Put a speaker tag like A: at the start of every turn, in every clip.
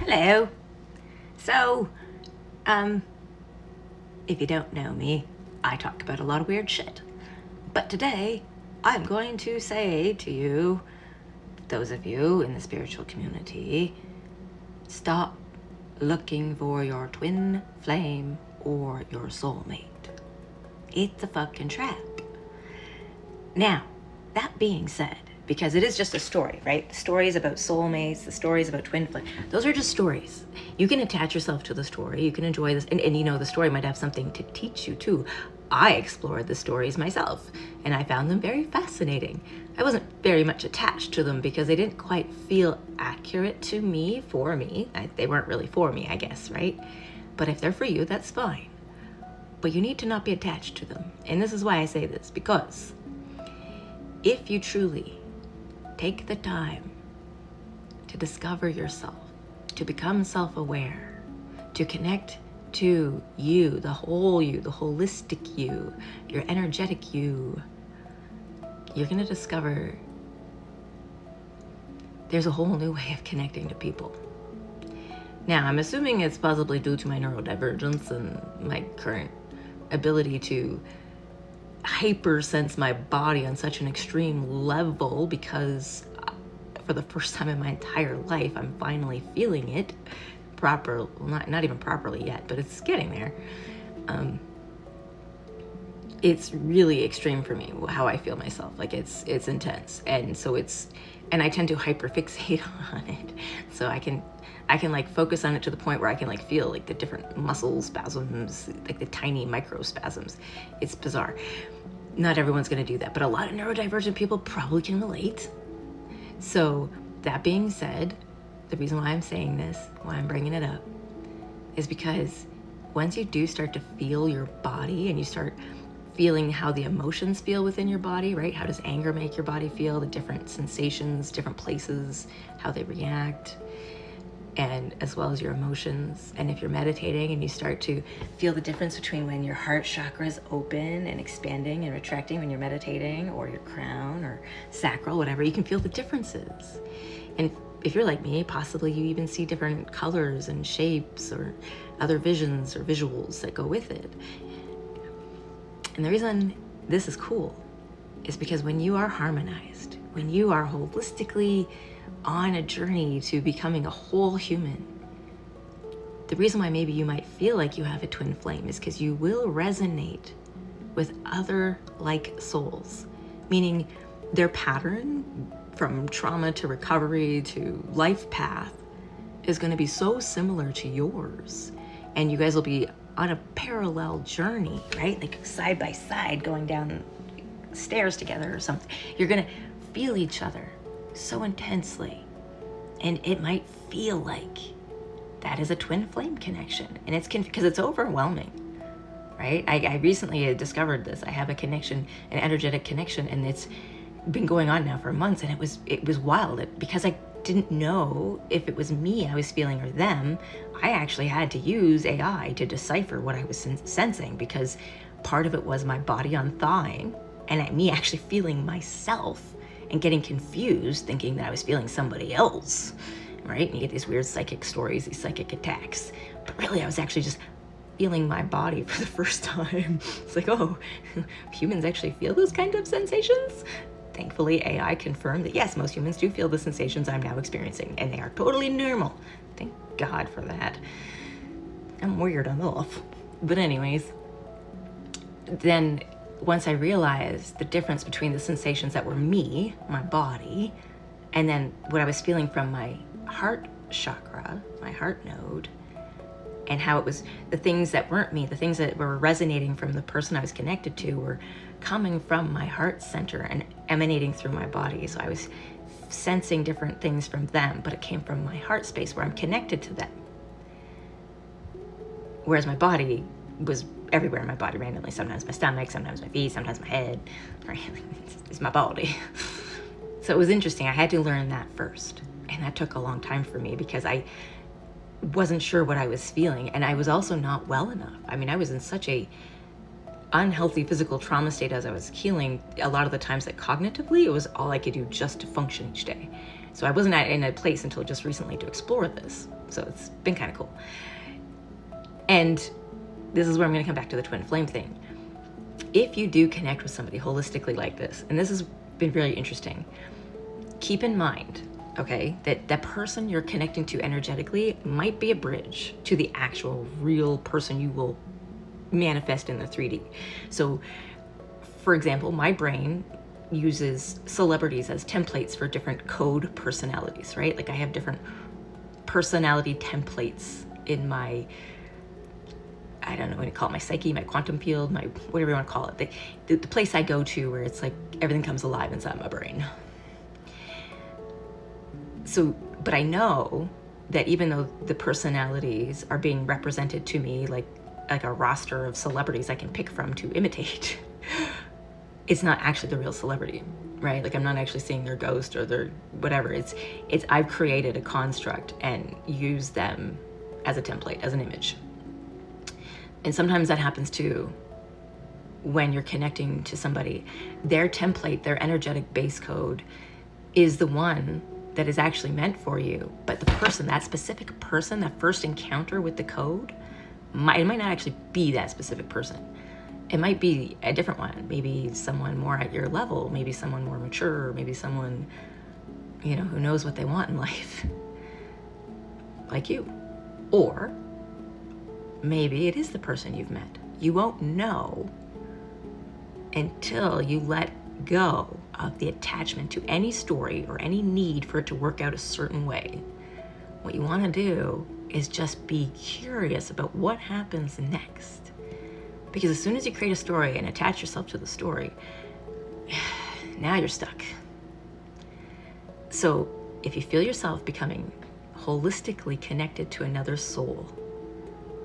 A: Hello. So, if you don't know me, I talk about a lot of weird shit. But today, I'm going to say to you, those of you in the spiritual community, stop looking for your twin flame or your soulmate. It's a fucking trap. Now, that being said, because it is just a story, right? The stories about soulmates, the stories about twin flame, those are just stories. You can attach yourself to the story, you can enjoy this, and you know, the story might have something to teach you too. I explored the stories myself, and I found them very fascinating. I wasn't very much attached to them because they didn't quite feel accurate to me, for me. They weren't really for me, I guess, right? But if they're for you, that's fine. But you need to not be attached to them. And this is why I say this, because if you truly take the time to discover yourself, to become self-aware, to connect to you, the whole you, the holistic you, your energetic you, you're going to discover there's a whole new way of connecting to people. Now, I'm assuming it's possibly due to my neurodivergence and my current ability to hyper sense my body on such an extreme level, because for the first time in my entire life, I'm finally feeling it proper. Well, not even properly yet, but it's getting there. It's really extreme for me how I feel myself. Like it's intense, and so and I tend to hyperfixate on it. So I can like focus on it to the point where I can like feel like the different muscle spasms, like the tiny micro spasms. It's bizarre. Not everyone's going to do that, but a lot of neurodivergent people probably can relate. So that being said, the reason why I'm saying this, why I'm bringing it up, is because once you do start to feel your body and you start feeling how the emotions feel within your body, right? How does anger make your body feel? The different sensations, different places, how they react, and as well as your emotions. And if you're meditating and you start to feel the difference between when your heart chakra is open and expanding and retracting when you're meditating, or your crown or sacral, whatever, you can feel the differences. And if you're like me, possibly you even see different colors and shapes or other visions or visuals that go with it. And the reason this is cool is because when you are harmonized, when you are holistically on a journey to becoming a whole human, the reason why maybe you might feel like you have a twin flame is because you will resonate with other like souls, meaning their pattern from trauma to recovery to life path is going to be so similar to yours, and you guys will be on a parallel journey, right? Like side by side going down stairs together or something. You're going to feel each other so intensely, and it might feel like that is a twin flame connection, and it's because it's overwhelming, right? I recently discovered this. I have a connection, an energetic connection, and it's been going on now for months, and it was wild because I didn't know if it was me I was feeling or them. I actually had to use AI to decipher what I was sensing, because part of it was my body on thawing and me actually feeling myself and getting confused thinking that I was feeling somebody else, right? And you get these weird psychic stories, these psychic attacks, but really I was actually just feeling my body for the first time. It's like, oh, humans actually feel those kind of sensations? Thankfully, AI confirmed that yes, most humans do feel the sensations I'm now experiencing, and they are totally normal. Thank God for that. I'm weird enough. But anyways, then once I realized the difference between the sensations that were me, my body, and then what I was feeling from my heart chakra, my heart node, and how it was the things that weren't me, the things that were resonating from the person I was connected to were coming from my heart center and emanating through my body. So I was sensing different things from them, but it came from my heart space where I'm connected to them. Whereas my body was everywhere in my body randomly. Sometimes my stomach, sometimes my feet, sometimes my head. Right? It's my body. So it was interesting. I had to learn that first. And that took a long time for me because I wasn't sure what I was feeling. And I was also not well enough. I mean, I was in such a unhealthy physical trauma state as I was healing. A lot of the times that cognitively, it was all I could do just to function each day. So I wasn't in a place until just recently to explore this. So it's been kind of cool. And this is where I'm going to come back to the twin flame thing. If you do connect with somebody holistically like this, and this has been very interesting, keep in mind, okay, that the person you're connecting to energetically might be a bridge to the actual real person you will manifest in the 3D. So, for example, my brain uses celebrities as templates for different code personalities, right? Like I have different personality templates in my, I don't know what you call it, my psyche, my quantum field, my whatever you want to call it. The place I go to where it's like everything comes alive inside my brain. So, but I know that even though the personalities are being represented to me like a roster of celebrities I can pick from to imitate, it's not actually the real celebrity, right? Like I'm not actually seeing their ghost or their whatever. It's I've created a construct and use them as a template, as an image. And sometimes that happens too when you're connecting to somebody. Their template, their energetic base code is the one that is actually meant for you. But the person, that specific person, that first encounter with the code, it might not actually be that specific person. It might be a different one. Maybe someone more at your level, maybe someone more mature, maybe someone, you know, who knows what they want in life, like you. Or maybe it is the person you've met. You won't know until you let go of the attachment to any story or any need for it to work out a certain way. What you want to do is just be curious about what happens next. Because as soon as you create a story and attach yourself to the story, now you're stuck. So if you feel yourself becoming holistically connected to another soul,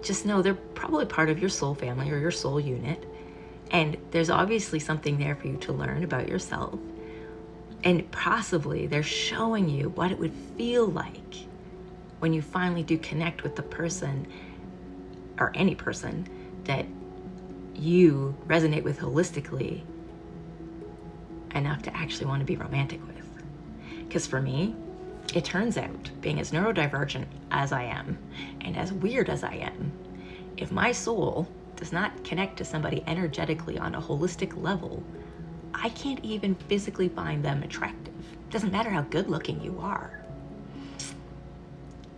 A: just know they're probably part of your soul family or your soul unit. And there's obviously something there for you to learn about yourself. And possibly they're showing you what it would feel like when you finally do connect with the person or any person that you resonate with holistically enough to actually want to be romantic with. Because for me, it turns out, being as neurodivergent as I am and as weird as I am, if my soul does not connect to somebody energetically on a holistic level, I can't even physically find them attractive. It doesn't matter how good looking you are.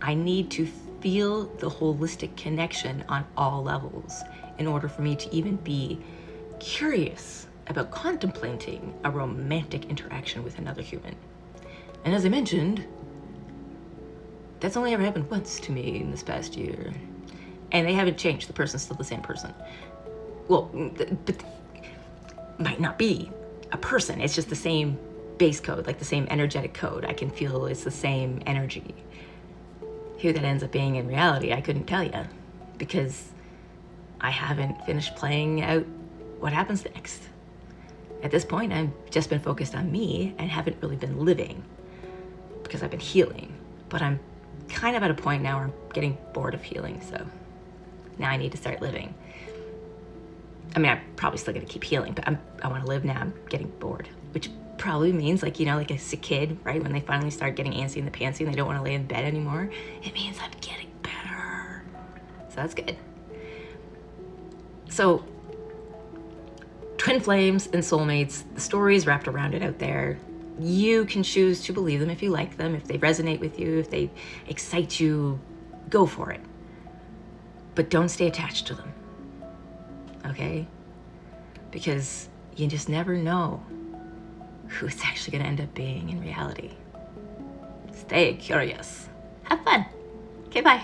A: I need to feel the holistic connection on all levels in order for me to even be curious about contemplating a romantic interaction with another human. And as I mentioned, that's only ever happened once to me in this past year. And they haven't changed. The person's still the same person. Well, but might not be a person. It's just the same base code, like the same energetic code. I can feel it's the same energy. Who that ends up being in reality, I couldn't tell you, because I haven't finished playing out what happens next. At this point, I've just been focused on me and haven't really been living because I've been healing. But I'm kind of at a point now where I'm getting bored of healing, so now I need to start living. I mean, I'm probably still gonna keep healing, but I wanna live now. I'm getting bored, which probably means like, you know, like a kid, right? When they finally start getting antsy in the pantsy and they don't wanna lay in bed anymore, it means I'm getting better. So that's good. So, twin flames and soulmates, the stories wrapped around it out there. You can choose to believe them if you like them, if they resonate with you, if they excite you, go for it. But don't stay attached to them, okay? Because you just never know who it's actually gonna end up being in reality. Stay curious. Have fun. Okay, bye.